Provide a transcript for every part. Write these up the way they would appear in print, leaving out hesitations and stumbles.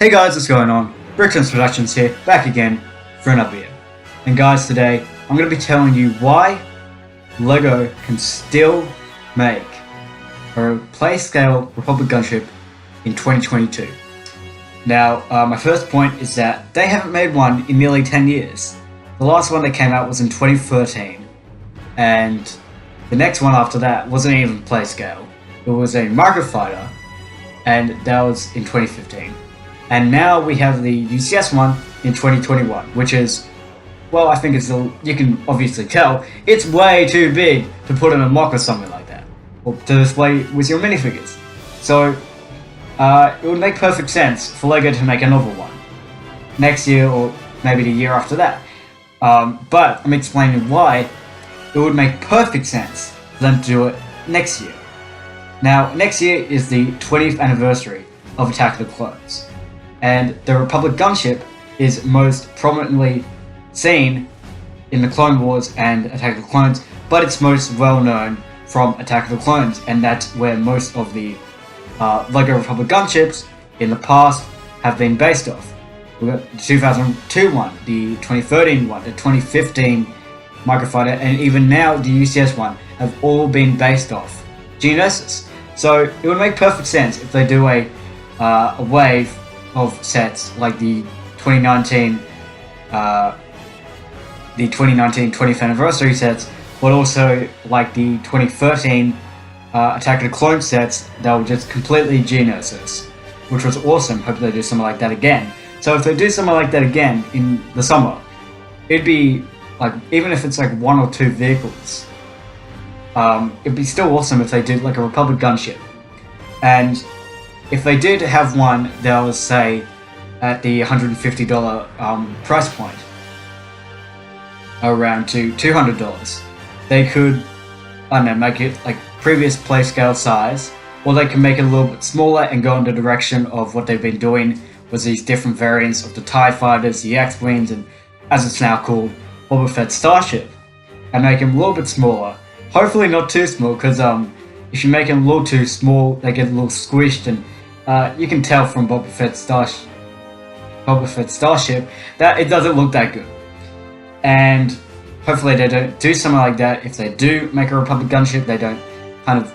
Hey guys, what's going on? Brickstones Productions here, back again for another video. And guys, today I'm going to be telling you why LEGO can still make a Playscale Republic Gunship in 2022. Now, my first point is that they haven't made one in nearly 10 years. The last one that came out was in 2013, and the next one after that wasn't even Playscale. It was a microfighter, and that was in 2015. And now we have the UCS one in 2021, which is, well, I think it's, you can obviously tell, it's way too big to put in a mock or something like that, or to display with your minifigures. So, it would make perfect sense for LEGO to make another one next year, or maybe the year after that. But I'm explaining why it would make perfect sense for them to do it next year. Now, next year is the 20th anniversary of Attack of the Clones. And the Republic Gunship is most prominently seen in the Clone Wars and Attack of the Clones, but it's most well known from Attack of the Clones, and that's where most of the LEGO Republic Gunships in the past have been based off. We've got the 2002 one, the 2013 one, the 2015 Microfighter, and even now the UCS one have all been based off Geonosis. So it would make perfect sense if they do a wave of sets like the 2019 20th anniversary sets, but also like the 2013 Attack of the Clones sets that were just completely Geonosis, which was awesome. Hope they do something like that again. So if they do something like that again in the summer, it'd be like, even if it's like one or two vehicles, it'd be still awesome if they did like a Republic Gunship. And if they did have one that was, say, at the $150 price point, around to $200, they could, I don't know, make it like previous Playscale size, or they can make it a little bit smaller and go in the direction of what they've been doing with these different variants of the TIE Fighters, the X-Wings, and as it's now called, Boba Fett Starship, and make them a little bit smaller. Hopefully not too small, because if you make them a little too small, they get a little squished, and you can tell from Boba Fett Starship that it doesn't look that good. And hopefully they don't do something like that. If they do make a Republic Gunship, they don't kind of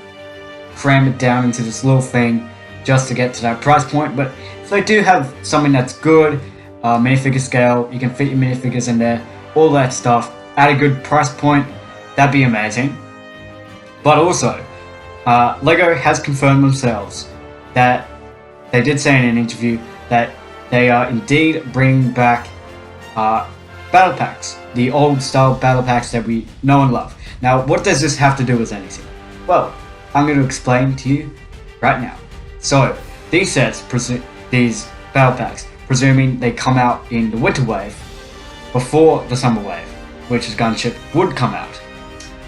cram it down into this little thing just to get to that price point. But if they do have something that's good, minifigure scale, you can fit your minifigures in there, all that stuff, at a good price point, that'd be amazing. But also, LEGO has confirmed themselves that they did say in an interview that they are indeed bringing back battle packs, the old style battle packs that we know and love. Now, what does this have to do with anything? Well, I'm going to explain to you right now. So, these sets, these battle packs, presuming they come out in the winter wave before the summer wave, which is Gunship, would come out.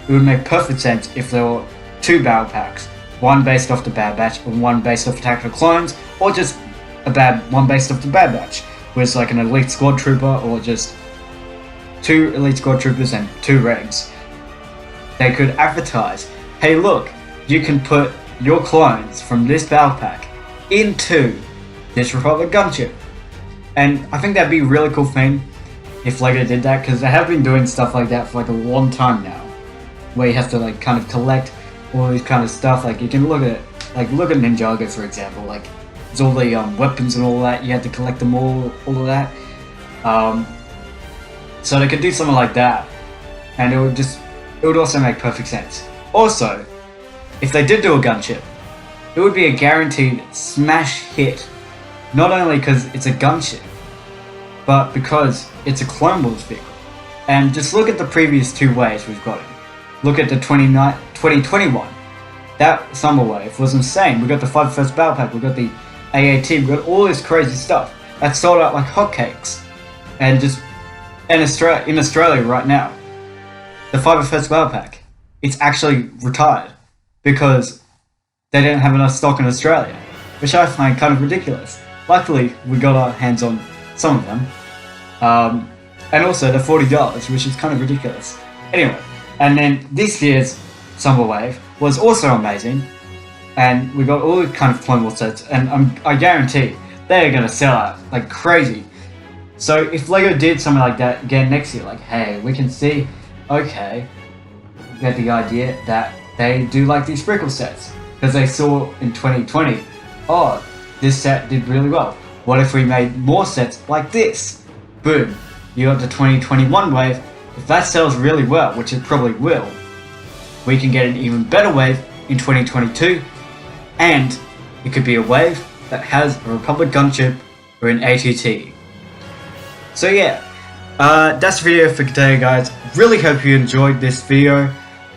It would make perfect sense if there were two battle packs, one based off the Bad Batch and one based off Attack of the Clones, or just one based off the Bad Batch, with like an Elite Squad Trooper, or just two Elite Squad Troopers and two Regs. They could advertise, hey look, you can put your clones from this battle pack into this Republic Gunship. And I think that'd be a really cool thing if LEGO did that, because they have been doing stuff like that for like a long time now, where you have to like kind of collect all these kind of stuff. Like you can look at Ninjago, for example, like there's all the weapons and all that, you have to collect them all of that. So they could do something like that, and it would also make perfect sense. Also, if they did do a gunship, it would be a guaranteed smash hit, not only because it's a gunship, but because it's a Clone Wars vehicle. And just look at the previous two waves we've got. Look at the 2021. That summer wave was insane. We got the 501st Battle Pack, we got the AAT, we got all this crazy stuff that sold out like hotcakes. And just in Australia right now, the 501st Battle Pack, it's actually retired because they didn't have enough stock in Australia, which I find kind of ridiculous. Luckily, we got our hands on some of them. And also they're $40, which is kind of ridiculous. Anyway, and then this year's Summer Wave was also amazing, and we got all the kind of Clone Wars sets, and I guarantee they're gonna sell out like crazy. So if LEGO did something like that again next year, like, hey, we can see, okay, get the idea that they do like these sprinkle sets because they saw in 2020, oh, this set did really well. What if we made more sets like this? Boom, you got the 2021 wave. If that sells really well, which it probably will, we can get an even better wave in 2022, and it could be a wave that has a Republic Gunship or an ATT. So yeah, that's the video for today, guys. Really hope you enjoyed this video.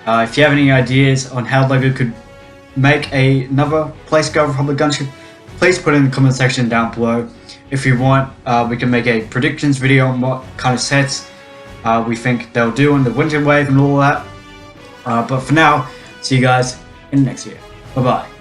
If you have any ideas on how LEGO could make another Playscale Republic Gunship, please put it in the comment section down below. If you want, we can make a predictions video on what kind of sets we think they'll do in the winter wave and all that. But for now, see you guys in the next video. Bye bye.